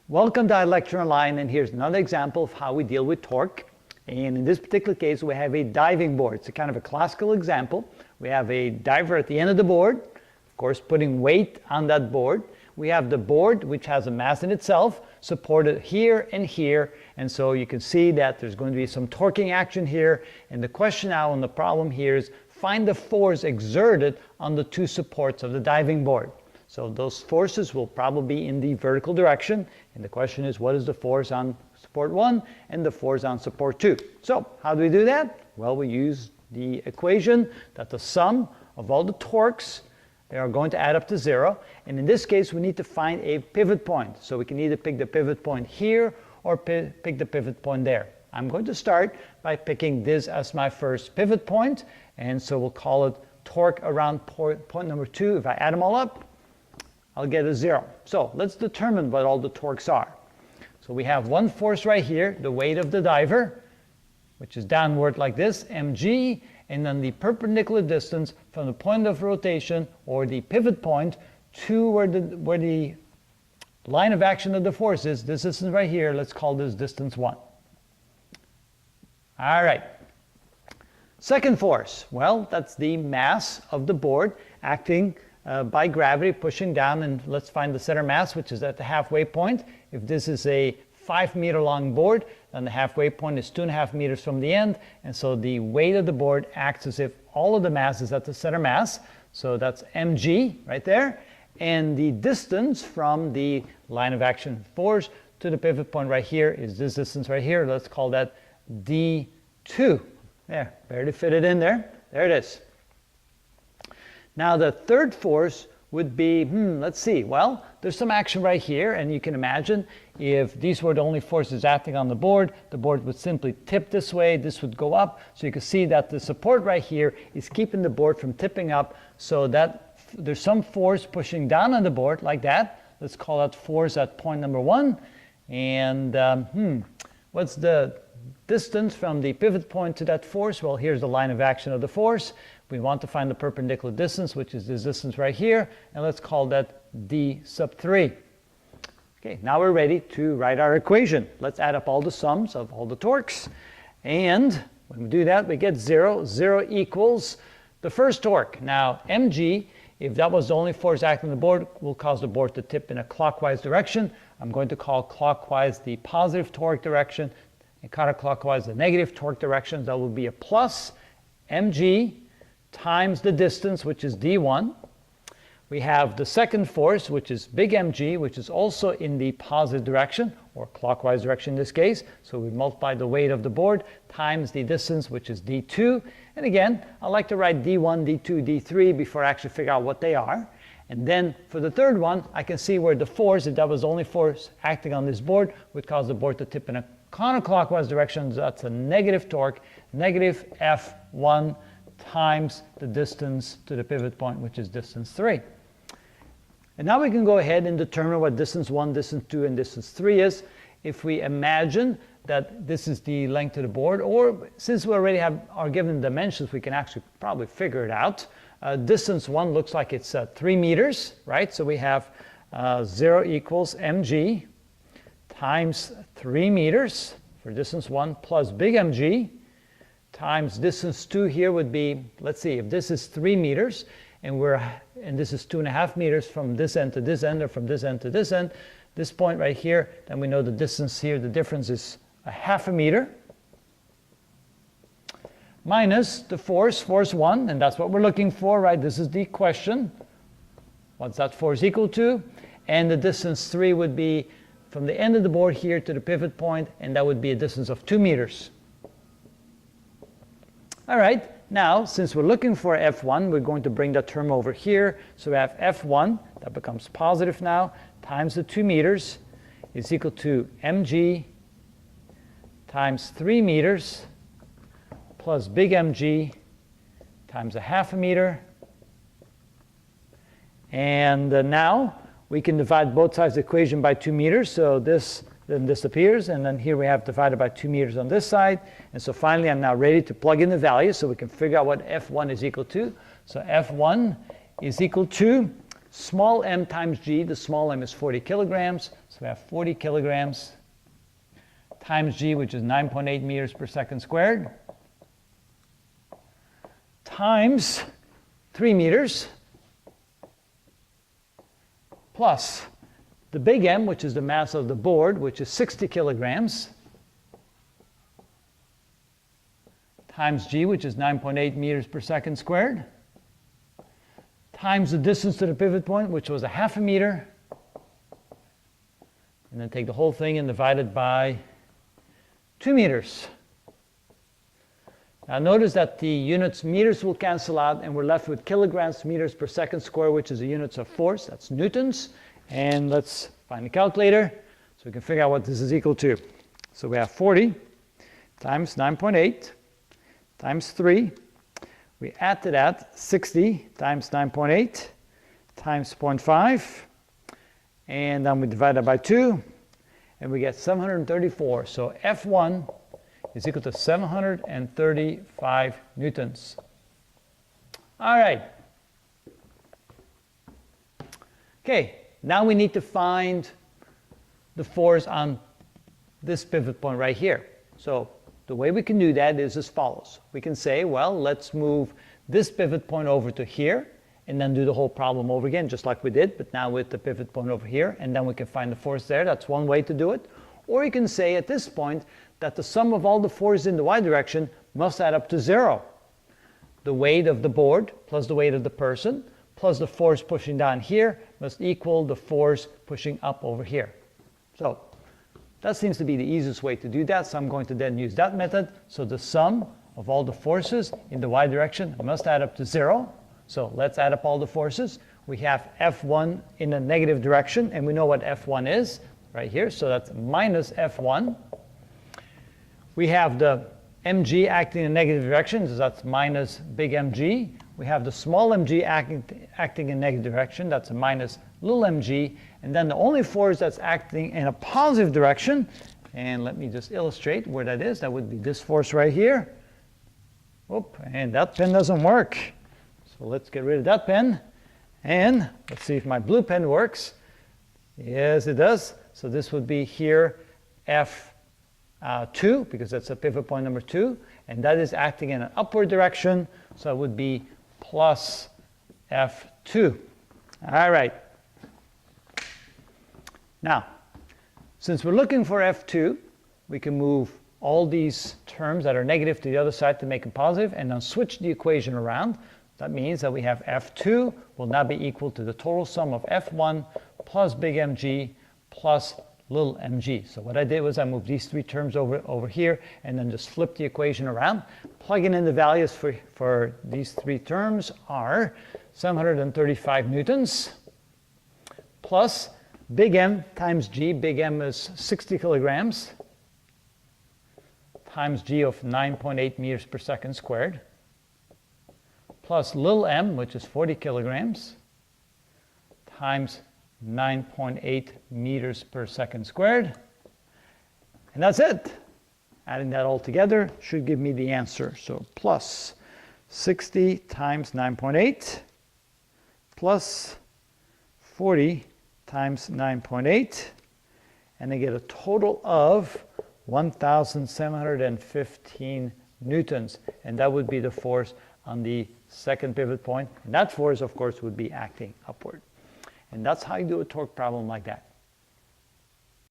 Welcome to iLecture Online, and here's another example of how we deal with torque. And in this particular case, we have a diving board. It's a kind of a classical example. We have a diver at the end of the board, of course, putting weight on that board. We have the board, which has a mass in itself, supported here and here. And so you can see that there's going to be some torquing action here. And the question now on the problem here is find the force exerted on the two supports of the diving board. So those forces will probably be in the vertical direction. And the question is, what is the force on support 1 and the force on support 2? So how do we do that? Well, we use the equation that the sum of all the torques, they are going to add up to 0. And in this case, we need to find a pivot point. So we can either pick the pivot point here or pick the pivot point there. I'm going to start by picking this as my first pivot point. And so we'll call it torque around point number 2. If I add them all up, I'll get a 0. So let's determine what all the torques are. So we have one force right here, the weight of the diver, which is downward like this, mg, and then the perpendicular distance from the point of rotation, or the pivot point, to where the line of action of the force is. This distance right here, let's call this distance 1. All right. Second force, well, that's the mass of the board acting by gravity, pushing down, and let's find the center mass, which is at the halfway point. If this is a 5-meter long board, then the halfway point is 2.5 meters from the end, and so the weight of the board acts as if all of the mass is at the center mass. So that's mg right there, and the distance from the line of action force to the pivot point right here is this distance right here. Let's call that d2. There, barely fit it in there. There it is. Now the third force would be, let's see, well, there's some action right here, and you can imagine if these were the only forces acting on the board would simply tip this way, this would go up. So you can see that the support right here is keeping the board from tipping up, so that there's some force pushing down on the board like that. Let's call that force at point number 1. And what's the distance from the pivot point to that force? Well, here's the line of action of the force. We want to find the perpendicular distance, which is this distance right here, and let's call that d sub 3. Okay, now we're ready to write our equation. Let's add up all the sums of all the torques, and when we do that, we get 0. 0 equals the first torque. Now, mg, if that was the only force acting on the board, will cause the board to tip in a clockwise direction. I'm going to call clockwise the positive torque direction, and counterclockwise the negative torque direction. That will be a plus mg times the distance, which is d1. We have the second force, which is big mg, which is also in the positive direction, or clockwise direction in this case. So we multiply the weight of the board times the distance, which is d2. And again, I like to write d1, d2, d3 before I actually figure out what they are. And then for the third one, I can see where the force, if that was the only force acting on this board, would cause the board to tip in a counterclockwise direction. So that's a negative torque, negative F1 times the distance to the pivot point, which is distance 3. And now we can go ahead and determine what distance 1, distance 2, and distance 3 is. If we imagine that this is the length of the board, or since we already are given dimensions, we can actually probably figure it out. Distance 1 looks like it's 3 meters, right? So we have 0 equals mg times 3 meters for distance 1 plus big mg times distance 2 here would be, let's see, if this is 3 meters and this is 2.5 meters from this end to this end, or from this end to this end, this point right here, then we know the distance here, the difference is 0.5 meter, minus the force 1, and that's what we're looking for, right? This is the question. What's that force equal to? And the distance 3 would be from the end of the board here to the pivot point, and that would be a distance of 2 meters. All right, now since we're looking for F1, we're going to bring that term over here. So we have F1, that becomes positive now, times the 2 meters is equal to mg times 3 meters plus big mg times 0.5 meter. And now we can divide both sides of the equation by 2 meters. So this then disappears, and then here we have divided by 2 meters on this side. And so finally I'm now ready to plug in the value so we can figure out what F1 is equal to. So F1 is equal to small m times g. The small m is 40 kilograms. So we have 40 kilograms times g, which is 9.8 meters per second squared, times 3 meters, plus the big M, which is the mass of the board, which is 60 kilograms, times g, which is 9.8 meters per second squared, times the distance to the pivot point, which was 0.5 meter, and then take the whole thing and divide it by 2 meters. Now notice that the units meters will cancel out and we're left with kilograms meters per second squared, which is the units of force, that's newtons. And let's find the calculator so we can figure out what this is equal to. So we have 40 times 9.8 times 3. We add to that 60 times 9.8 times 0.5. And then we divide that by 2. And we get 734. So F1 is equal to 735 newtons. All right. Okay, now we need to find the force on this pivot point right here. So the way we can do that is as follows. We can say, well, let's move this pivot point over to here and then do the whole problem over again, just like we did, but now with the pivot point over here, and then we can find the force there. That's one way to do it. Or you can say at this point that the sum of all the forces in the y direction must add up to 0. The weight of the board plus the weight of the person plus the force pushing down here must equal the force pushing up over here. So that seems to be the easiest way to do that, so I'm going to then use that method. So the sum of all the forces in the y direction must add up to 0. So let's add up all the forces. We have F1 in a negative direction, and we know what F1 is right here, so that's minus F1. We have the mg acting in a negative direction, so that's minus big mg. We have the small mg acting in a negative direction, that's a minus little mg. And then the only force that's acting in a positive direction, and let me just illustrate where that is, that would be this force right here. Oop, and that pen doesn't work. So let's get rid of that pen. And let's see if my blue pen works. Yes, it does. So this would be here F2, because that's a pivot point number 2. And that is acting in an upward direction. So it would be plus F2. All right. Now, since we're looking for F2, we can move all these terms that are negative to the other side to make them positive, and then switch the equation around. That means that we have F2 will now be equal to the total sum of F1 plus big mg plus little mg. So what I did was I moved these three terms over here and then just flipped the equation around. Plugging in the values for these three terms are 735 newtons plus big M times g. Big M is 60 kilograms times g of 9.8 meters per second squared, plus little m, which is 40 kilograms, times 9.8 meters per second squared. And that's it. Adding that all together should give me the answer. So plus 60 times 9.8 plus 40 times 9.8, and I get a total of 1,715 newtons. And that would be the force on the second pivot point. And that force, of course, would be acting upward. And that's how you do a torque problem like that.